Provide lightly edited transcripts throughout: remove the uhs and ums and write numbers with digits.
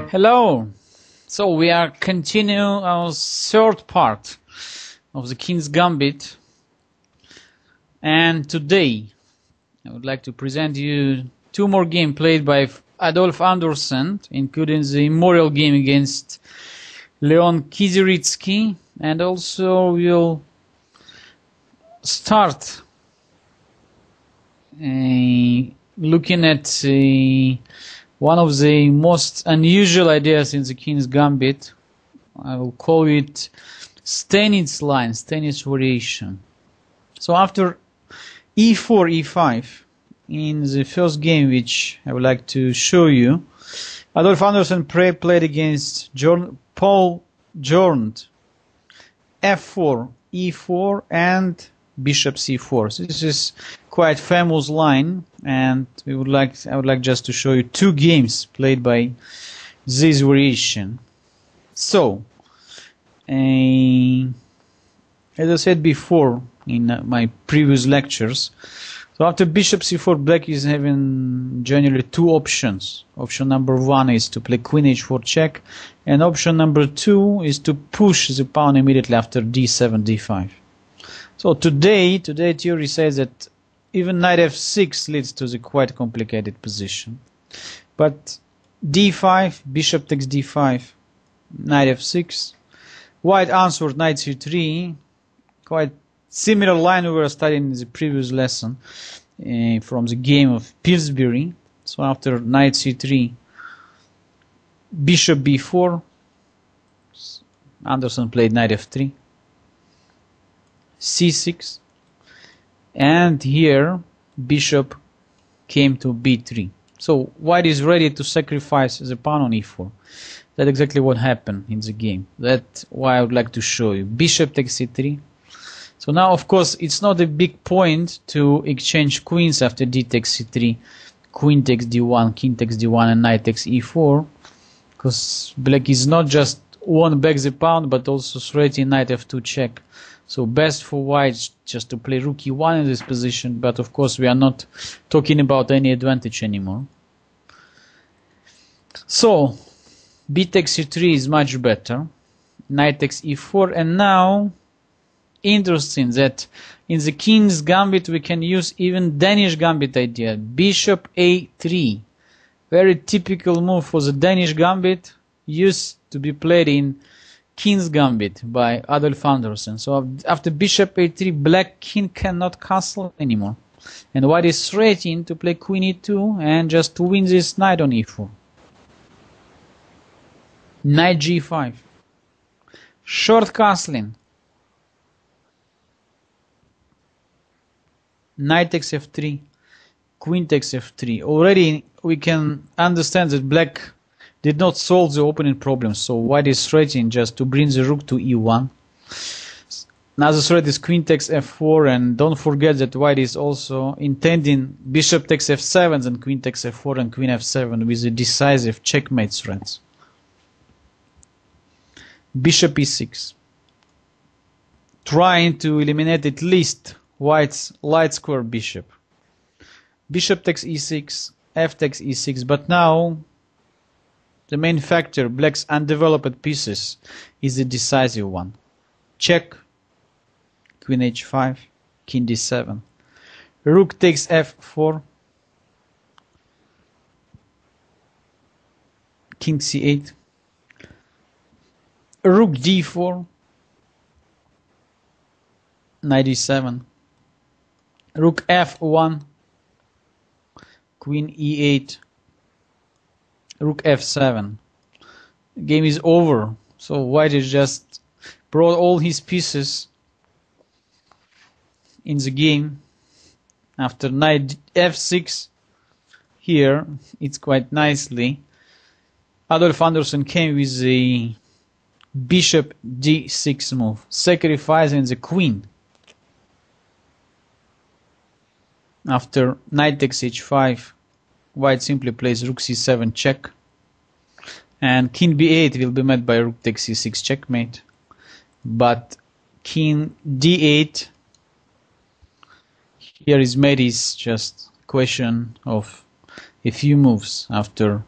Hello. So we are continuing our third part of the King's Gambit, and today I would like to present you two more games played by Adolf Andersen, including the Memorial game against Leon Kiziritsky, and also we'll start looking at one of the most unusual ideas in the King's Gambit. I will call it Stanitz line, Stanitz variation. So after e4, e5, in the first game which I would like to show you, Adolf Andersen played against Paul Jornd f4, e4, and bishop c4. So this is quite famous line, and I would like just to show you two games played by this variation. So, as I said before in my previous lectures, so after bishop c4, black is having generally two options. Option number one is to play queen h4 check, and option number two is to push the pawn immediately after d7, d5. So today theory says that even knight f6 leads to the quite complicated position. But d5, bishop takes d5, knight f6, white answered knight c3, quite similar line we were studying in the previous lesson from the game of Pillsbury. So after knight c3, bishop b4, Andersen played knight f3, c6, and here bishop came to b3. So white is ready to sacrifice the pawn on e4. That's exactly what happened in the game. That's why I would like to show you. Bishop takes c3. So now, of course, it's not a big point to exchange queens after d takes c3, queen takes d1, king takes d1, and knight takes e4, because black is not just won back the pawn, but also threatening knight f2 check. So best for white just to play rook e1 in this position, but of course we are not talking about any advantage anymore. So b takes c3 is much better, knight takes e4, and now interesting that in the King's Gambit we can use even Danish Gambit idea. Bishop a3, very typical move for the Danish Gambit, used to be played in King's Gambit by Adolf Andersen. So after bishop a3, black king cannot castle anymore, and white is threatening to play queen e2 and just to win this knight on e4. Knight g5, short castling, knight takes f3, queen takes f3. Already we can understand that black did not solve the opening problem, so white is threatening just to bring the rook to e1. Another threat is queen takes f4, and don't forget that white is also intending bishop takes f7 and queen takes f4 and queen f7 with the decisive checkmate threats. Bishop e6, trying to eliminate at least white's light square bishop. Bishop takes e6, f takes e6, but now the main factor, black's undeveloped pieces, is the decisive one. Check, queen h5, king d7, rook takes f4, king c8, rook d4, knight e7, rook f1, queen e8, rook f7. The game is over. So white has just brought all his pieces in the game. After knight f6, here it's quite nicely. Adolf Andersen came with the bishop d6 move, sacrificing the queen. After knight takes h5, white simply plays rook c7 check, and king b8 will be met by rook takes c6 checkmate. But king d8 here is made is just a question of a few moves after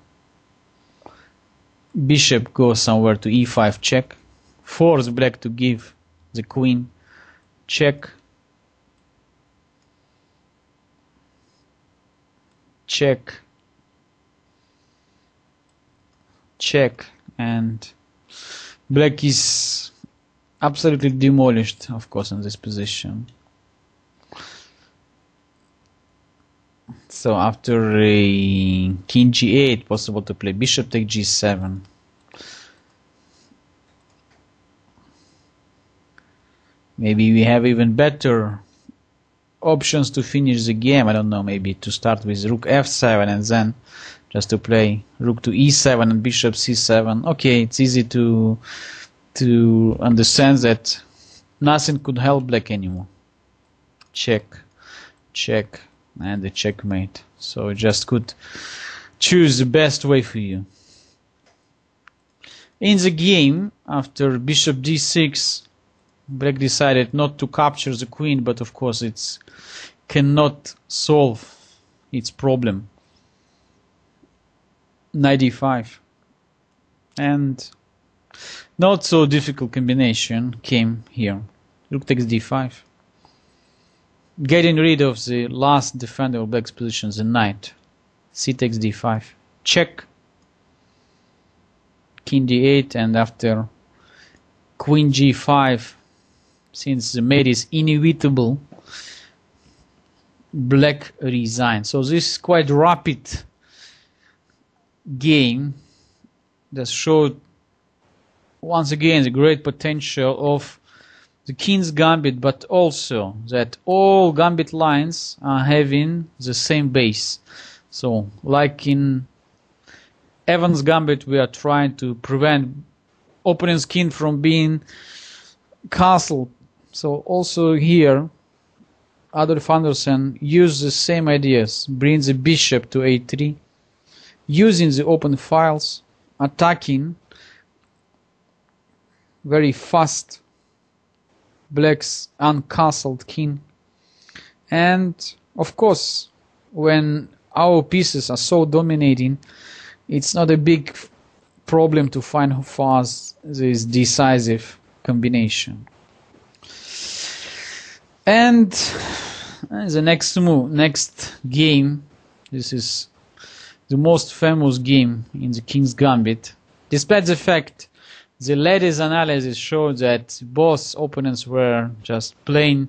bishop goes somewhere to e5 check, force black to give the queen check, check, check, and black is absolutely demolished, of course, in this position. So after a king g8, possible to play bishop take g7. Maybe we have even better options to finish the game. I don't know, maybe to start with rook f7 and then just to play rook to e7 and bishop c7. Okay, it's easy to understand that nothing could help black anymore. Check, check, and the checkmate. So just could choose the best way for you. In the game, after bishop d6, black decided not to capture the queen, but of course it cannot solve its problem. Knight d5, and not so difficult combination came here. Rook takes d5, getting rid of the last defender of black's position, the knight. C takes d5, check, king d8, and after queen g5, since the mate is inevitable, black resigns. So this is quite rapid game that showed once again the great potential of the king's gambit, but also that all gambit lines are having the same base. So like in Evans' gambit, we are trying to prevent opponent's king from being castled. So also here Adolf Andersen used the same ideas, brings the bishop to a3, using the open files, attacking very fast black's uncastled king. And of course, when our pieces are so dominating, it's not a big problem to find who fast this decisive combination. And the next game, this is the most famous game in the King's Gambit. Despite the fact the latest analysis showed that both opponents were just playing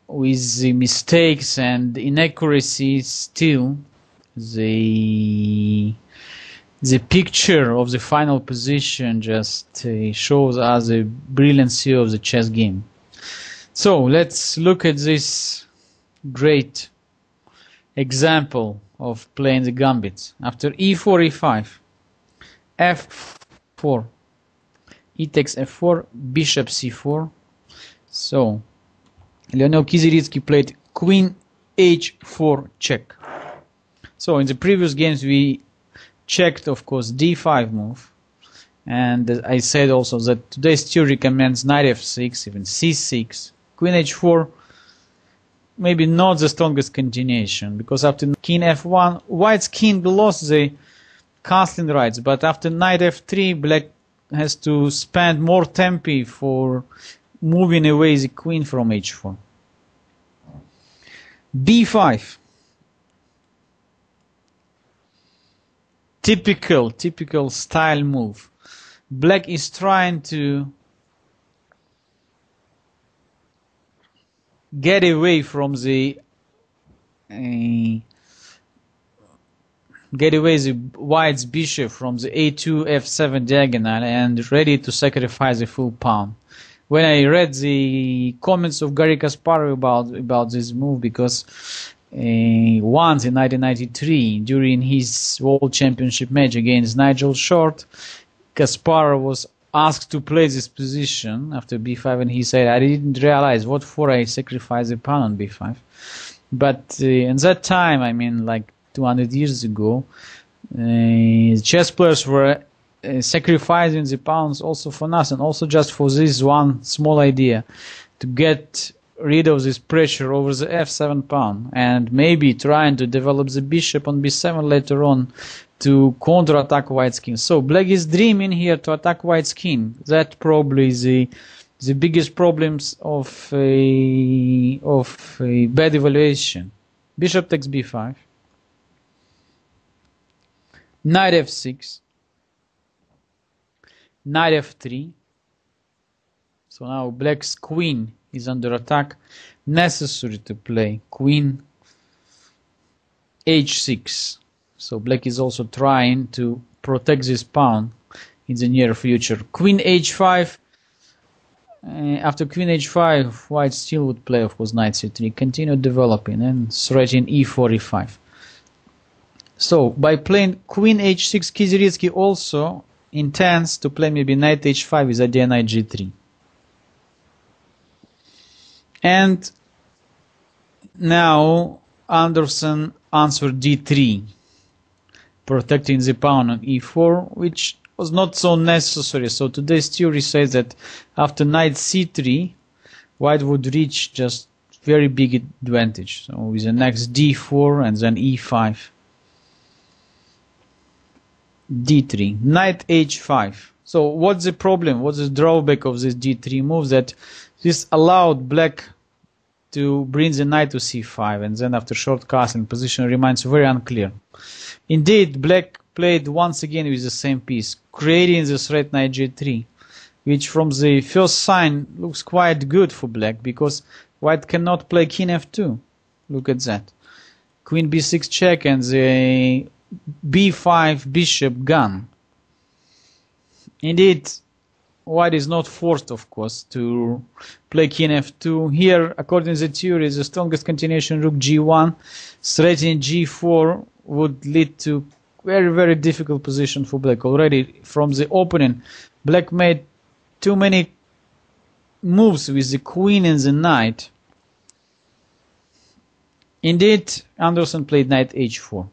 with the mistakes and inaccuracies, still the picture of the final position just shows us the brilliancy of the chess game. So let's look at this great example of playing the gambits. After e4, e5, f4, e takes f4, bishop c4. So Leonel Kiziritsky played queen h4 check. So in the previous games we checked, of course, d5 move, and I said also that today's theory recommends knight f6, even c6, queen h4. Maybe not the strongest continuation, because after king f1, white's king lost the castling rights, but after knight f3, black has to spend more tempi for moving away the queen from h4. b5. Typical style move. Black is trying to get away from the white's bishop from the a2 f7 diagonal and ready to sacrifice a full pawn. When I read the comments of Garry Kasparov about this move, because once in 1993 during his World Championship match against Nigel Short, Kasparov was asked to play this position after b5, and he said, I didn't realize what for I sacrificed the pawn on b5. But in that time, I mean like 200 years ago, chess players were sacrificing the pawns also for nothing, also just for this one small idea, to get rid of this pressure over the f7 pawn and maybe trying to develop the bishop on b7 later on to counter-attack white's king. So black is dreaming here to attack white's king. That probably is the biggest problems of a bad evaluation. Bishop takes b5. Knight f6. Knight f3. So now black's queen is under attack. Necessary to play queen h6. So black is also trying to protect this pawn in the near future. Queen h5. After queen h5, white still would play, of course, knight c3. Continue developing and threatening e4, e5. So by playing queen h6, Kiziritsky also intends to play maybe knight h5 with idea knight g3. And now Anderson answered d3, protecting the pawn on e4, which was not so necessary. So today's theory says that after knight c3, white would reach just very big advantage. So with the next d4 and then e5. d3, knight h5. So what's the problem? What's the drawback of this d3 move? That this allowed black to bring the knight to c5, and then after short castling, position remains very unclear. Indeed, black played once again with the same piece, creating the threat knight g3, which from the first sign looks quite good for black, because white cannot play king f2. Look at that. Queen b6 check and the b5 bishop gone. Indeed, white is not forced, of course, to play king f2. Here, according to the theory, the strongest continuation rook g1, threatening g4 would lead to very, very difficult position for black. Already from the opening, black made too many moves with the queen and the knight. Indeed, Anderson played knight h4,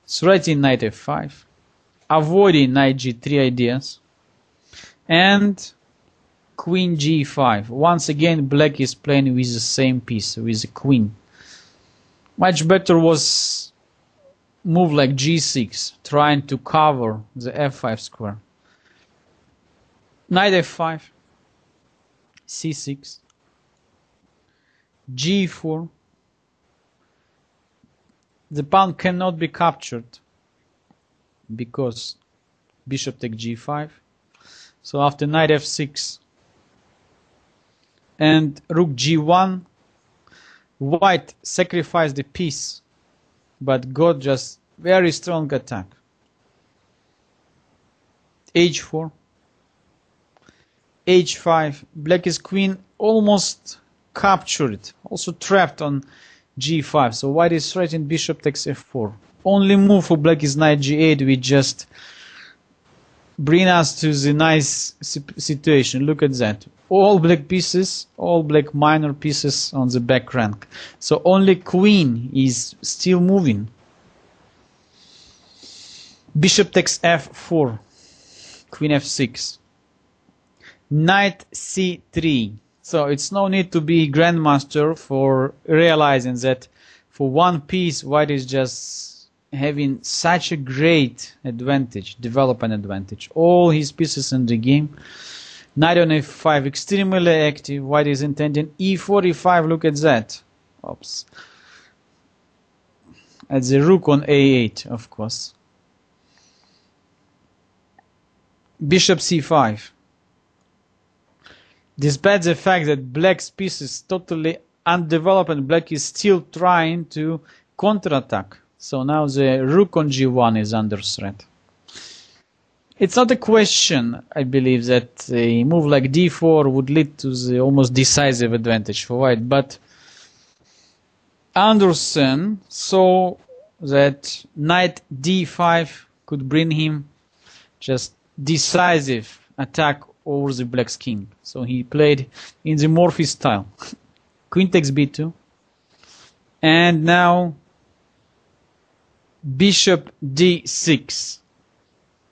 threatening knight f5, avoiding knight g3 ideas, and queen g5. Once again, black is playing with the same piece, with the queen. Much better was move like g6, trying to cover the f5 square. Knight f5, c6, g4. The pawn cannot be captured because bishop takes g5. So after knight f6 and rook g1, white sacrificed the piece but got just very strong attack. h4, h5, black's queen almost captured, also trapped on g5. So white is threatening bishop takes f4. Only move for black is knight g8, which just bring us to the nice situation. Look at that. All black pieces, all black minor pieces on the back rank. So only queen is still moving. Bishop takes f4. Queen f6. Knight c3. So it's no need to be grandmaster for realizing that for one piece white is just having such a great advantage, development advantage. All his pieces in the game. Knight on f5, extremely active. White is intending e4, e5. Look at that. Oops. At the rook on a8, of course. Bishop c5. Despite the fact that black's piece is totally undeveloped and black is still trying to counterattack. So now the rook on g1 is under threat. It's not a question, I believe, that a move like d4 would lead to the almost decisive advantage for white, but Anderson saw that knight d5 could bring him just decisive attack over the black's king. So he played in the Morphy style. Queen takes b2. And now bishop d6.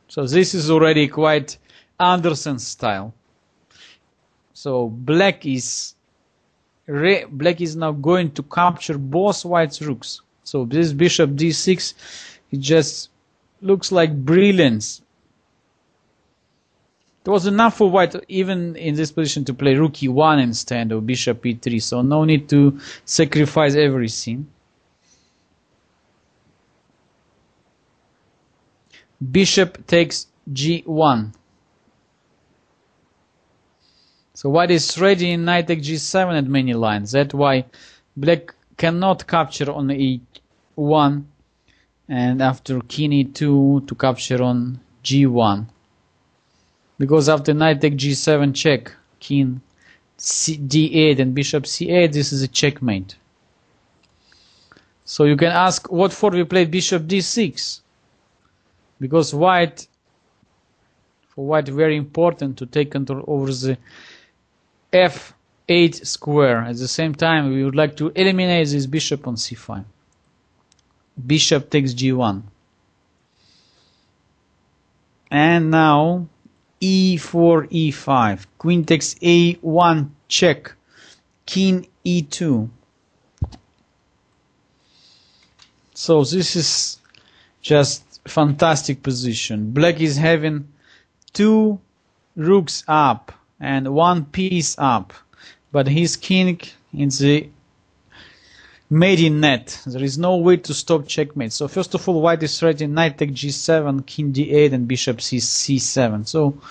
So this is already quite Anderson style. So black is black is now going to capture both white's rooks. So this bishop d6, it just looks like brilliance. It was enough for white, even in this position, to play rook e1 instead of bishop e3, so no need to sacrifice everything. Bishop takes g1. So white is ready in knight takes g7 at many lines. That's why black cannot capture on e1, and after king e2 to capture on g1. Because after knight takes g7 check, king d8 and bishop c8, this is a checkmate. So you can ask what for we played bishop d6. Because for white very important to take control over the f8 square. At the same time, we would like to eliminate this bishop on c5. Bishop takes g1. And now e4, e5. Queen takes a1 check. King e2. So this is just fantastic position. Black is having two rooks up and one piece up, but his king in the maiden net. There is no way to stop checkmate. So first of all, white is ready, knight takes g7, king d8 and bishop c7. So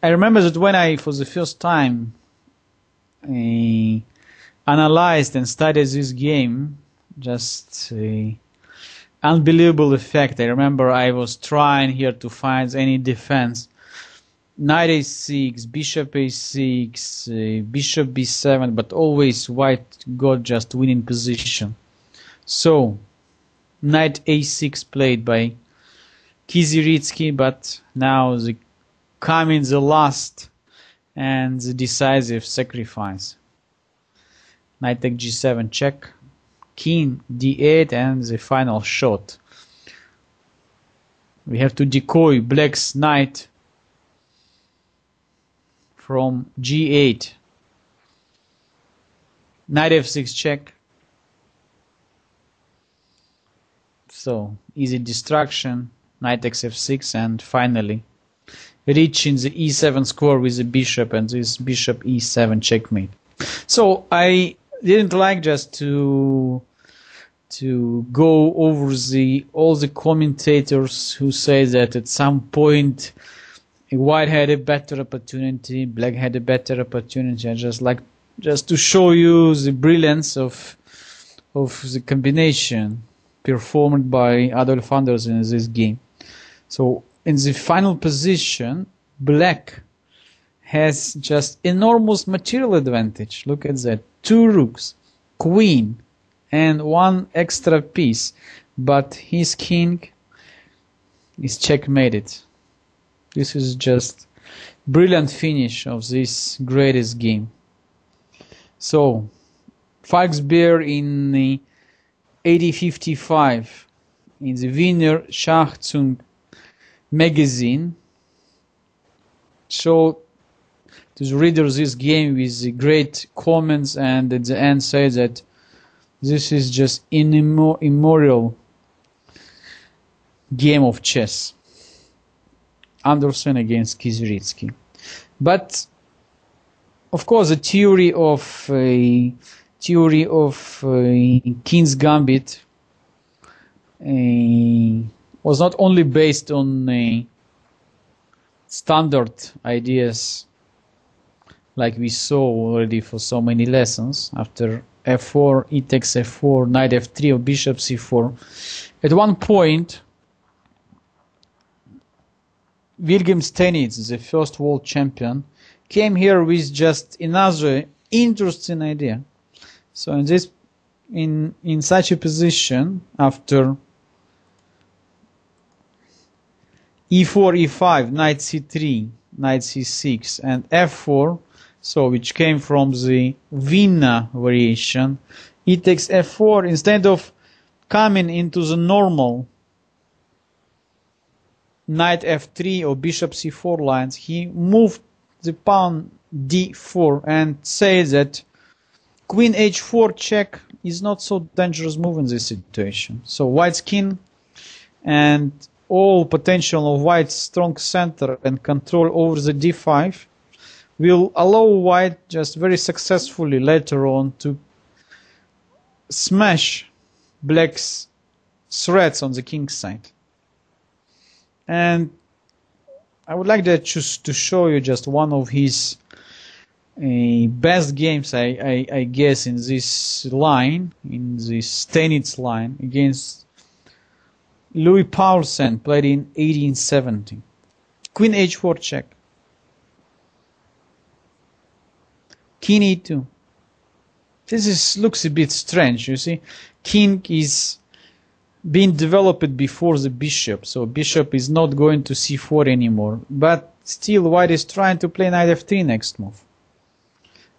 I remember that when I for the first time analyzed and studied this game, just unbelievable effect. I remember I was trying here to find any defense. Knight a6, bishop a6, bishop b7, but always white got just winning position. So knight a6 played by Kings3, but now coming the last and the decisive sacrifice. Knight takes g7 check, king d8 and the final shot. We have to decoy black's knight from g8. Knight f6 check. So easy distraction. Knight takes f6 and finally reaching the e7 square with the bishop and this bishop e7 checkmate. So I didn't like just to go over all the commentators who say that at some point white had a better opportunity, black had a better opportunity. I just like to show you the brilliance of the combination performed by Adolf Anderssen in this game. So in the final position, black has just enormous material advantage. Look at that. Two rooks, queen, and one extra piece. But his king is checkmated. This is just brilliant finish of this greatest game. So, Falksbeer in the 8055 in the Wiener Schachzug magazine showed to the readers this game with great comments, and at the end said that this is just an immoral game of chess. Anderssen against Kings3. But of course, the theory of King's Gambit was not only based on standard ideas like we saw already for so many lessons. After f4, e takes f4, knight f3 or bishop c4. At one point, Wilhelm Stenitz, the first world champion, came here with just another interesting idea. So in such a position, after e4, e5, knight c3, knight c6, and f4, so which came from the Wiener variation, e takes f4, instead of coming into the normal knight f3 or bishop c4 lines, he moved the pawn d4 and said that Queen h4 check is not so dangerous move in this situation. So white's king and all potential of white's strong center and control over the d5 will allow white just very successfully later on to smash black's threats on the king side. And I would like to show you just one of his best games, I guess, in this line, in this Stanitz line, against Louis Paulsen, played in 1870. Queen h4 check. King e2. This looks a bit strange, you see. King is being developed before the bishop, so bishop is not going to c4 anymore. But still, white is trying to play knight f3 next move.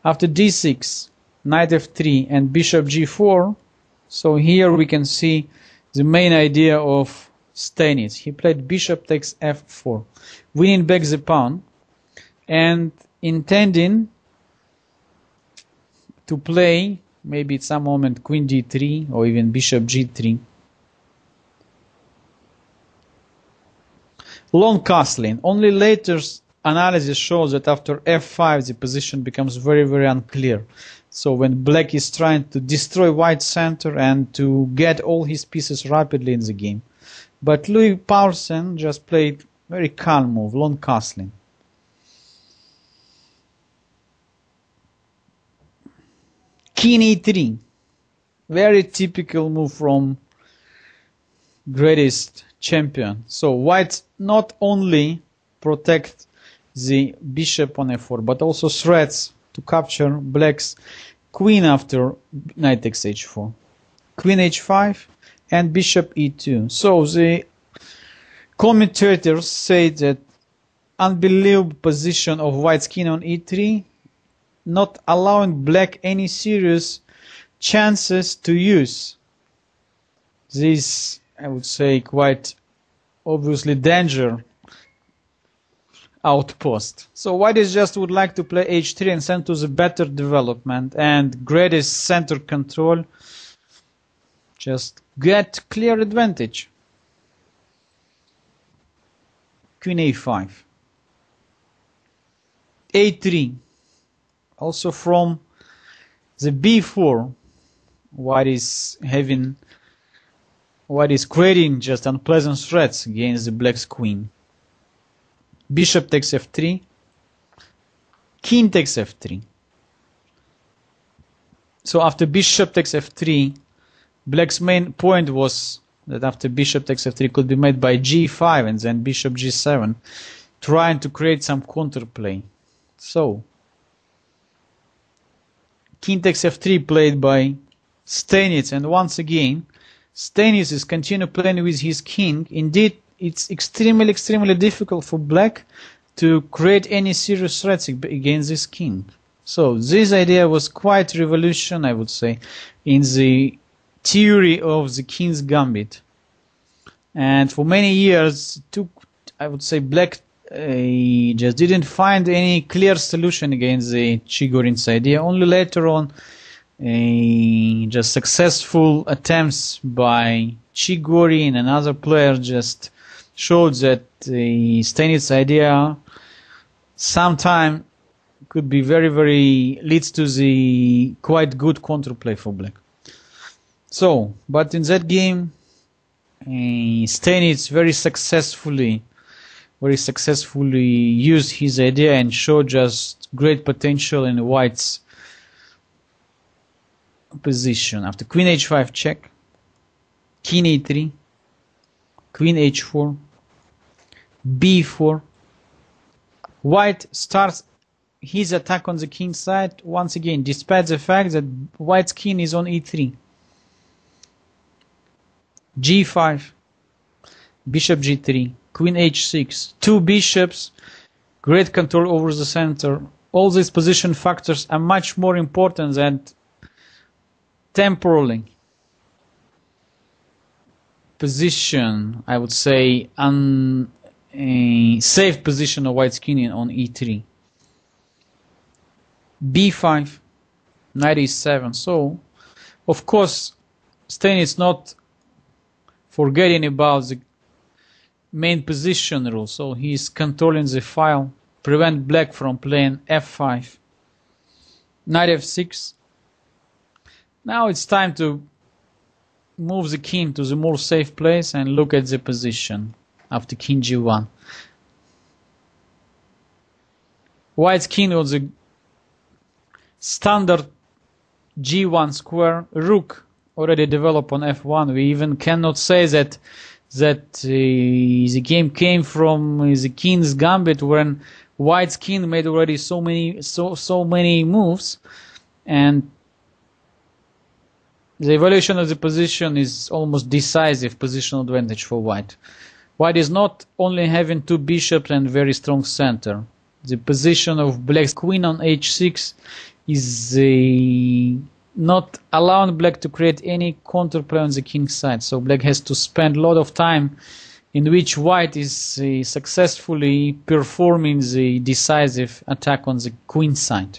After d6, knight f3 and bishop g4. So here we can see the main idea of Stanitz. He played bishop takes f4, winning back the pawn and intending to play maybe at some moment queen d3 or even bishop g3. Long castling. Only later analysis shows that after f5 the position becomes very, very unclear. So when black is trying to destroy white's center and to get all his pieces rapidly in the game. But Louis Paulsen just played very calm move, long castling. King e3. Very typical move from greatest champion. So white not only protect the bishop on f4, but also threats to capture black's queen after knight takes h4, queen h5, and bishop e2. So the commentators say that unbelievable position of white's king on e3, not allowing black any serious chances to use this, I would say, quite obviously danger outpost. So white is just would like to play h3 and send to the better development and greatest center control, just get clear advantage. Queen a5, a3. Also from the b4, white is creating just unpleasant threats against the black's queen. Bishop takes f3, king takes f3. So after bishop takes f3, black's main point was that after bishop takes f3 could be made by g5 and then bishop g7, trying to create some counterplay. So king takes f3 played by Stanitz, and once again Stanitz is continue playing with his king. Indeed, it's extremely difficult for black to create any serious threats against this king. So this idea was quite revolution, I would say, in the theory of the king's gambit. And for many years, I would say, black just didn't find any clear solution against the Chigorin's idea. Only later on, just successful attempts by Chigorin and other players just showed that the Stanitz idea sometime could be very leads to the quite good counterplay for black. So, but in that game, Stanitz very successfully used his idea and showed just great potential in white's position. After queen h5 check, king e3, queen h4, b4. White starts his attack on the king side once again, despite the fact that white's king is on e3. g5, bishop g3, queen h6, two bishops, great control over the center. All these position factors are much more important than temporally position, I would say, a safe position of white's king on e3. b5, knight e7. So, of course, Stein is not forgetting about the main position rule. So he is controlling the file, prevent black from playing f5. Knight f6. Now it's time to move the king to the more safe place and look at the position after king g1. White's king was a standard g1 square. Rook already developed on f1. We even cannot say that the game came from the king's gambit when White's king made already so many moves, and the evaluation of the position is almost decisive positional advantage for White. White is not only having two bishops and very strong center. The position of Black's queen on h6 is not allowing Black to create any counterplay on the king's side. So Black has to spend a lot of time in which White is successfully performing the decisive attack on the queen side,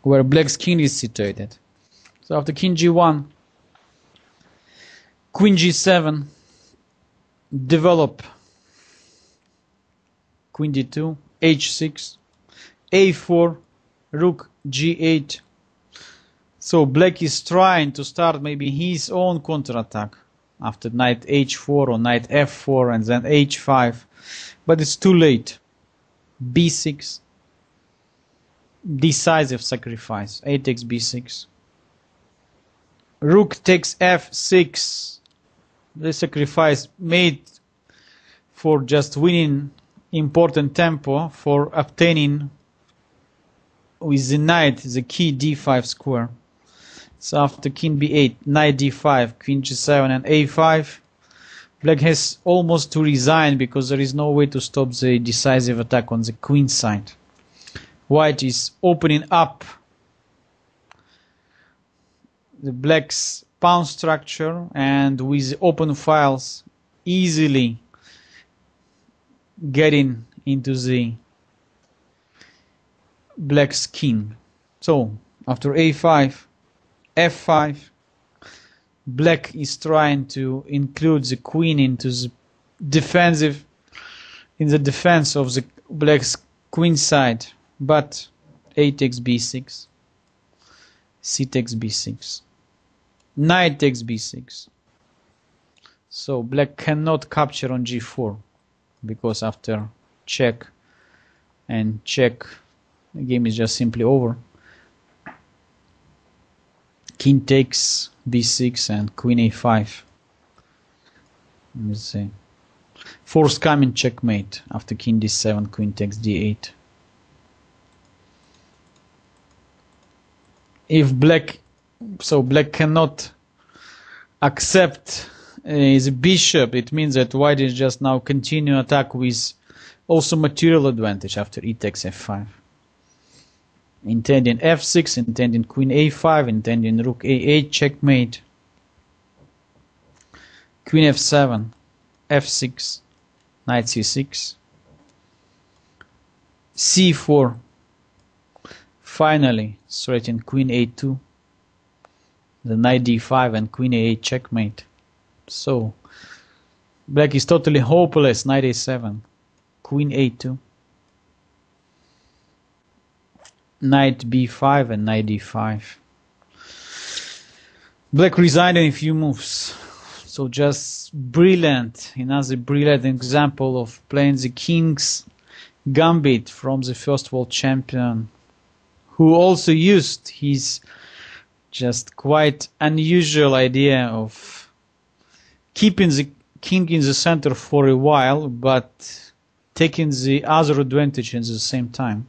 where Black's king is situated. So after king g1, queen g7, develop queen d2, h6, a4, rook g8. So Black is trying to start maybe his own counterattack after knight h4 or knight f4 and then h5, but it's too late. b6, decisive sacrifice, a takes b6. Rook takes f6, the sacrifice made for just winning important tempo, for obtaining with the knight the key d5 square. So after king b8, knight d5, queen g7 and a5, Black has almost to resign because there is no way to stop the decisive attack on the queen side. White is opening up the Black's pawn structure and with open files easily getting into the Black's king. So after a5, f5, Black is trying to include the queen into the defense of the Black's queen side, but a takes b6, c takes b6, knight takes b6. So Black cannot capture on g4 because after check and check, the game is just simply over. King takes b6 and queen a5. Let me see. Forthcoming checkmate after king d7, queen takes d8. If Black cannot accept the bishop, it means that White is just now continue attack with also material advantage after e takes f5. Intending f6, intending queen a5, intending rook a8, checkmate. Queen f7, f6, knight c6, c4. Finally, threatening queen a2, the knight d5 and queen a8, checkmate. So Black is totally hopeless. Knight a7, queen a2, knight b5 and knight d5. Black resigned in a few moves. So just brilliant, another brilliant example of playing the King's Gambit from the first world champion, who also used his just quite unusual idea of keeping the king in the center for a while, but taking the other advantage at the same time.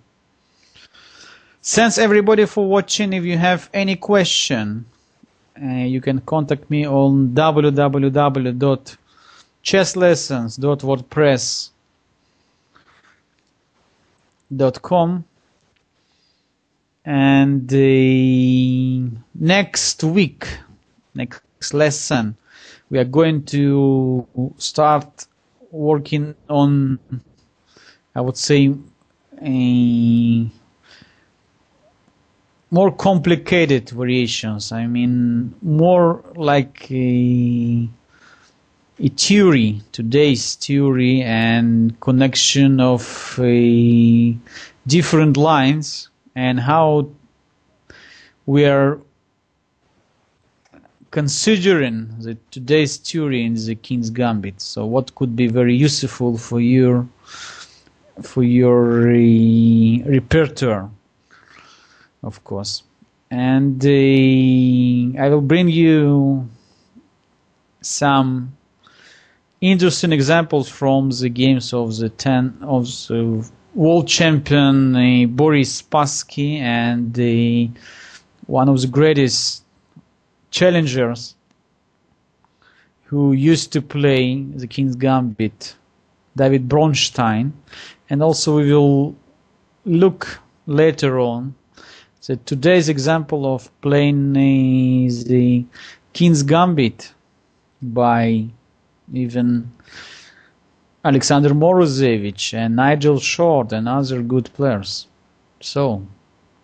Thanks everybody for watching. If you have any question, you can contact me on www.chesslessons.wordpress.com. And next week, next lesson, we are going to start working on, I would say, more complicated variations. I mean, more like a theory, today's theory, and connection of different lines, and how we are considering today's theory in the King's Gambit. So what could be very useful for your repertoire, of course. And I will bring you some interesting examples from the games of the world champion Boris Spassky, and one of the greatest challengers who used to play the King's Gambit, David Bronstein. And also we will look later on that today's example of playing the King's Gambit by even Alexander Morozevich and Nigel Short and other good players. So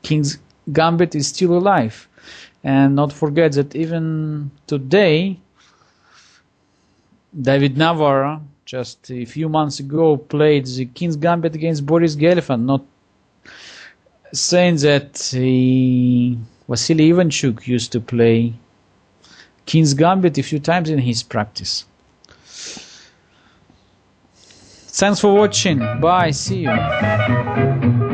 King's Gambit is still alive. And not forget that even today, David Navarro, just a few months ago, played the King's Gambit against Boris Gelfand, not saying that Vasily Ivanchuk used to play King's Gambit a few times in his practice. Thanks for watching. Bye. See you.